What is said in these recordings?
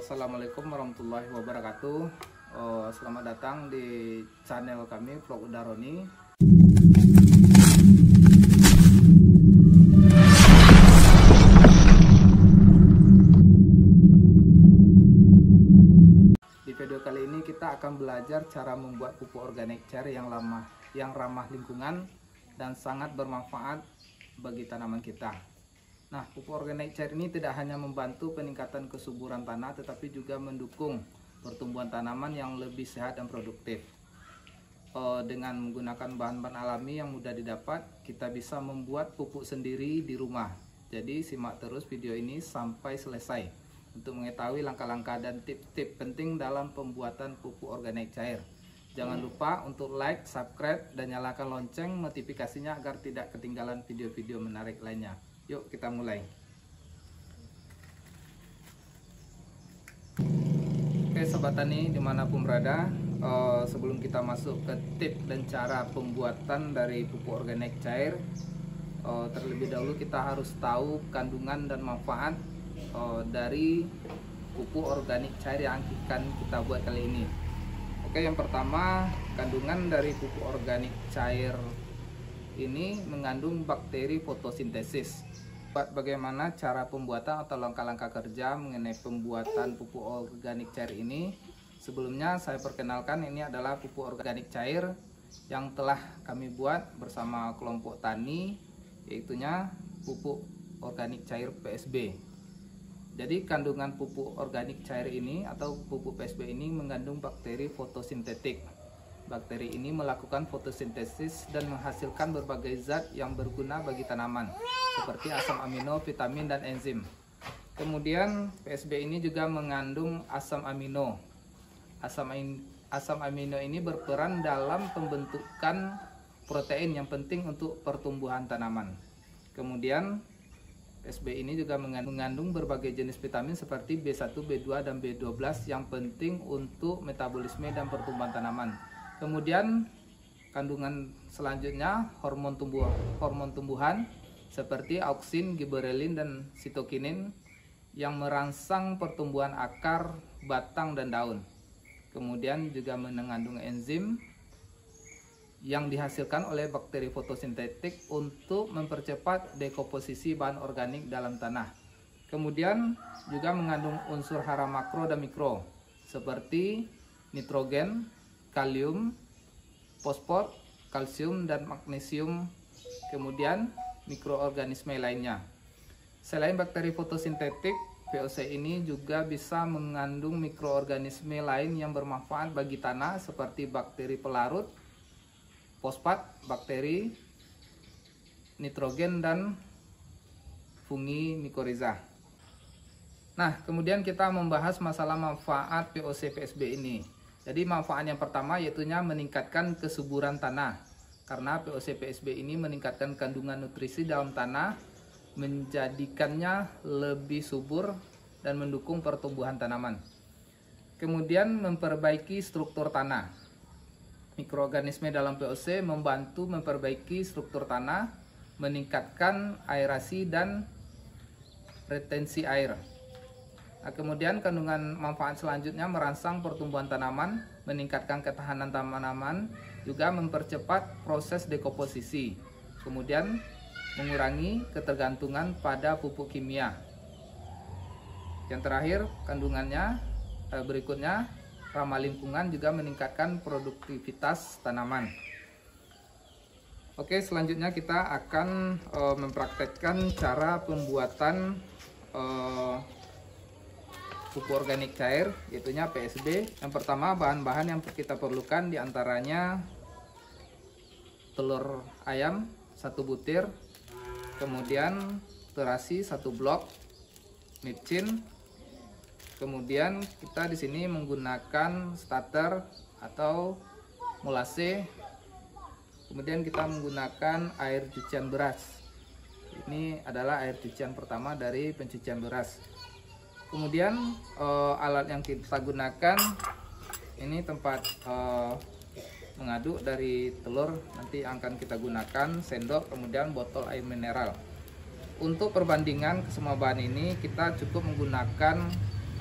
Assalamualaikum warahmatullahi wabarakatuh. Selamat datang di channel kami Vlog Udaroni. Di video kali ini kita akan belajar cara membuat pupuk organik cair yang ramah lingkungan dan sangat bermanfaat bagi tanaman kita. Nah, pupuk organik cair ini tidak hanya membantu peningkatan kesuburan tanah, tetapi juga mendukung pertumbuhan tanaman yang lebih sehat dan produktif. Dengan menggunakan bahan-bahan alami yang mudah didapat, kita bisa membuat pupuk sendiri di rumah. Jadi, simak terus video ini sampai selesai untuk mengetahui langkah-langkah dan tips-tips penting dalam pembuatan pupuk organik cair. Jangan lupa untuk like, subscribe, dan nyalakan lonceng notifikasinya agar tidak ketinggalan video-video menarik lainnya. Yuk kita mulai. Oke Sobat Tani dimanapun berada, sebelum kita masuk ke tips dan cara pembuatan dari pupuk organik cair, terlebih dahulu kita harus tahu kandungan dan manfaat dari pupuk organik cair yang akan kita buat kali ini. Oke, yang pertama, kandungan dari pupuk organik cair ini mengandung bakteri fotosintesis. Bagaimana cara pembuatan atau langkah-langkah kerja mengenai pembuatan pupuk organik cair ini? Sebelumnya saya perkenalkan, ini adalah pupuk organik cair yang telah kami buat bersama kelompok tani, yaitunya pupuk organik cair PSB. Jadi kandungan pupuk organik cair ini atau pupuk PSB ini mengandung bakteri fotosintetik. Bakteri ini melakukan fotosintesis dan menghasilkan berbagai zat yang berguna bagi tanaman, seperti asam amino, vitamin, dan enzim. Kemudian PSB ini juga mengandung asam amino. Asam amino ini berperan dalam pembentukan protein yang penting untuk pertumbuhan tanaman. Kemudian PSB ini juga mengandung berbagai jenis vitamin seperti B1, B2, dan B12 yang penting untuk metabolisme dan pertumbuhan tanaman. Kemudian kandungan selanjutnya hormon tumbuhan seperti auksin, giberelin, dan sitokinin yang merangsang pertumbuhan akar, batang, dan daun. Kemudian juga mengandung enzim yang dihasilkan oleh bakteri fotosintetik untuk mempercepat dekomposisi bahan organik dalam tanah. Kemudian juga mengandung unsur hara makro dan mikro seperti nitrogen, kalium, fosfor, kalsium, dan magnesium, kemudian mikroorganisme lainnya. Selain bakteri fotosintetik, VOC ini juga bisa mengandung mikroorganisme lain yang bermanfaat bagi tanah seperti bakteri pelarut, fosfat, bakteri, nitrogen, dan fungi mikorizah. Nah, kemudian kita membahas masalah manfaat VOC PSB ini. Jadi manfaat yang pertama yaitunya meningkatkan kesuburan tanah. Karena VOC PSB ini meningkatkan kandungan nutrisi dalam tanah, menjadikannya lebih subur dan mendukung pertumbuhan tanaman. Kemudian memperbaiki struktur tanah. Mikroorganisme dalam VOC membantu memperbaiki struktur tanah, meningkatkan aerasi dan retensi air. Nah, kemudian kandungan manfaat selanjutnya merangsang pertumbuhan tanaman, meningkatkan ketahanan tanaman, juga mempercepat proses dekomposisi. Kemudian mengurangi ketergantungan pada pupuk kimia. Yang terakhir, kandungannya berikutnya ramah lingkungan, juga meningkatkan produktivitas tanaman. Oke, selanjutnya kita akan mempraktekkan cara pembuatan pupuk organik cair, yaitunya PSB. Yang pertama, bahan-bahan yang kita perlukan diantaranya telur ayam 1 butir, kemudian terasi 1 blok, micin. Kemudian kita di sini menggunakan starter atau molase. Kemudian kita menggunakan air cucian beras. Ini adalah air cucian pertama dari pencucian beras. Kemudian alat yang kita gunakan ini tempat mengaduk dari telur, nanti akan kita gunakan sendok, kemudian botol air mineral. Untuk perbandingan ke semua bahan ini kita cukup menggunakan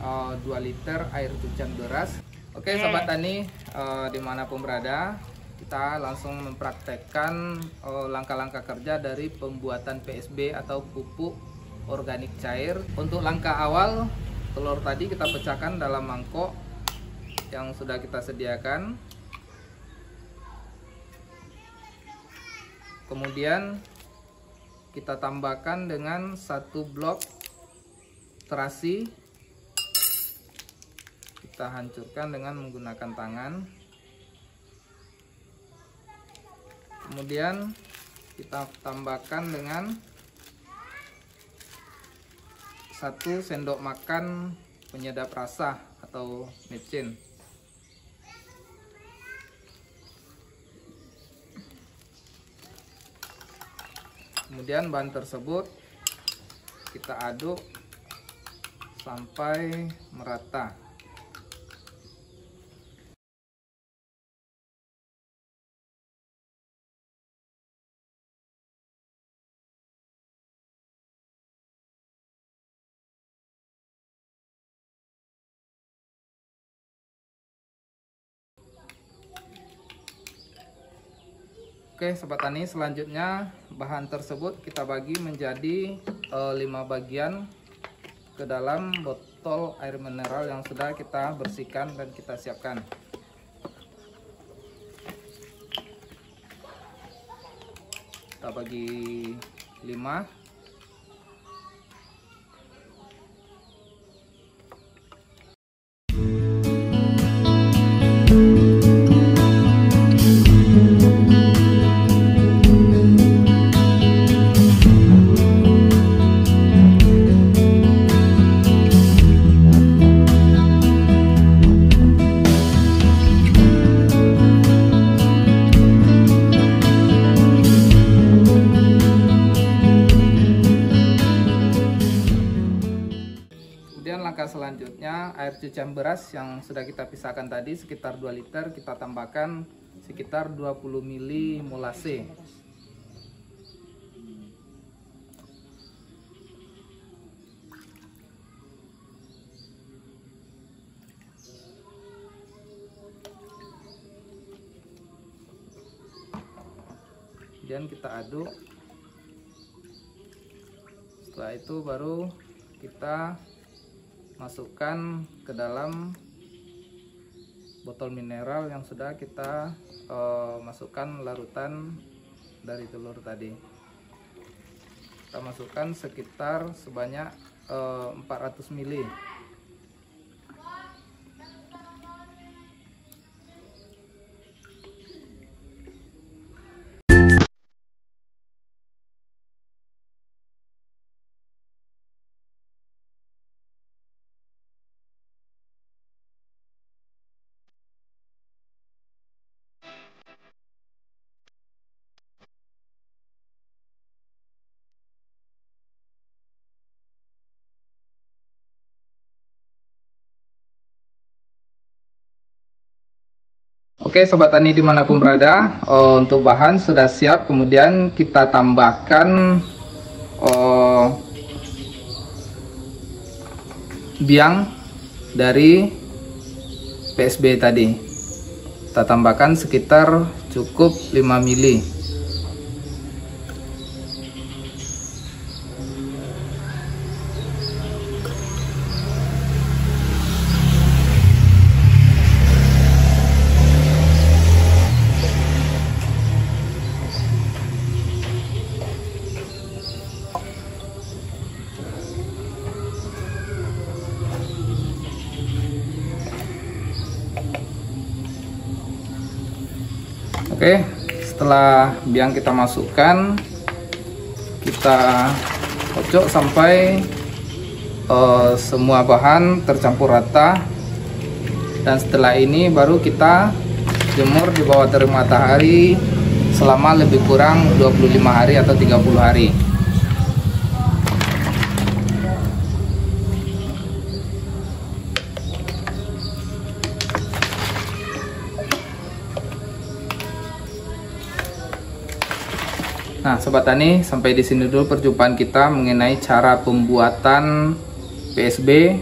2 liter air cucian beras. Oke sobat tani, dimanapun berada, kita langsung mempraktekkan langkah-langkah kerja dari pembuatan PSB atau pupuk organik cair. Untuk langkah awal, telur tadi kita pecahkan dalam mangkok yang sudah kita sediakan. Kemudian kita tambahkan dengan 1 blok terasi. Kita hancurkan dengan menggunakan tangan. Kemudian kita tambahkan dengan 1 sendok makan penyedap rasa atau micin. Kemudian bahan tersebut kita aduk sampai merata. Oke sobat tani, selanjutnya bahan tersebut kita bagi menjadi 5 bagian ke dalam botol air mineral yang sudah kita bersihkan dan kita siapkan. Kita bagi 5. Langkah selanjutnya, air cucian beras yang sudah kita pisahkan tadi sekitar 2 liter, kita tambahkan sekitar 20 ml molase. Kemudian kita aduk. Setelah itu baru kita masukkan ke dalam botol mineral yang sudah kita masukkan larutan dari telur tadi. Kita masukkan sekitar sebanyak 400 ml. Oke sobat tani dimanapun berada, untuk bahan sudah siap. Kemudian kita tambahkan biang dari PSB tadi. Kita tambahkan sekitar cukup 5 ml. Oke, setelah biang kita masukkan, kita kocok sampai semua bahan tercampur rata, dan setelah ini baru kita jemur di bawah terik matahari selama lebih kurang 25 hari atau 30 hari. Nah, sobat tani, sampai di sini dulu perjumpaan kita mengenai cara pembuatan PSB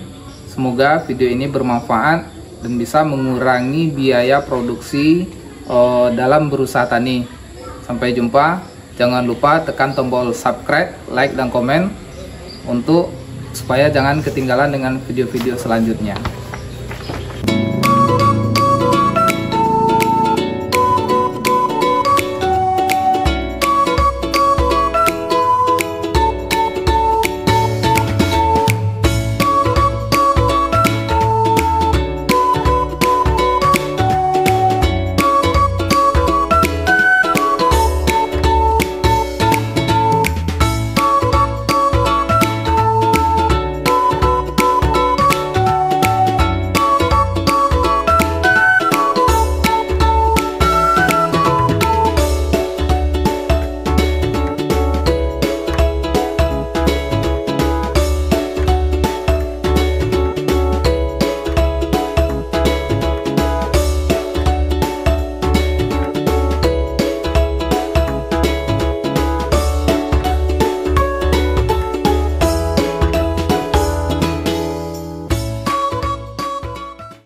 Semoga video ini bermanfaat dan bisa mengurangi biaya produksi dalam berusaha tani. Sampai jumpa. Jangan lupa tekan tombol subscribe, like, dan komen supaya jangan ketinggalan dengan video-video selanjutnya.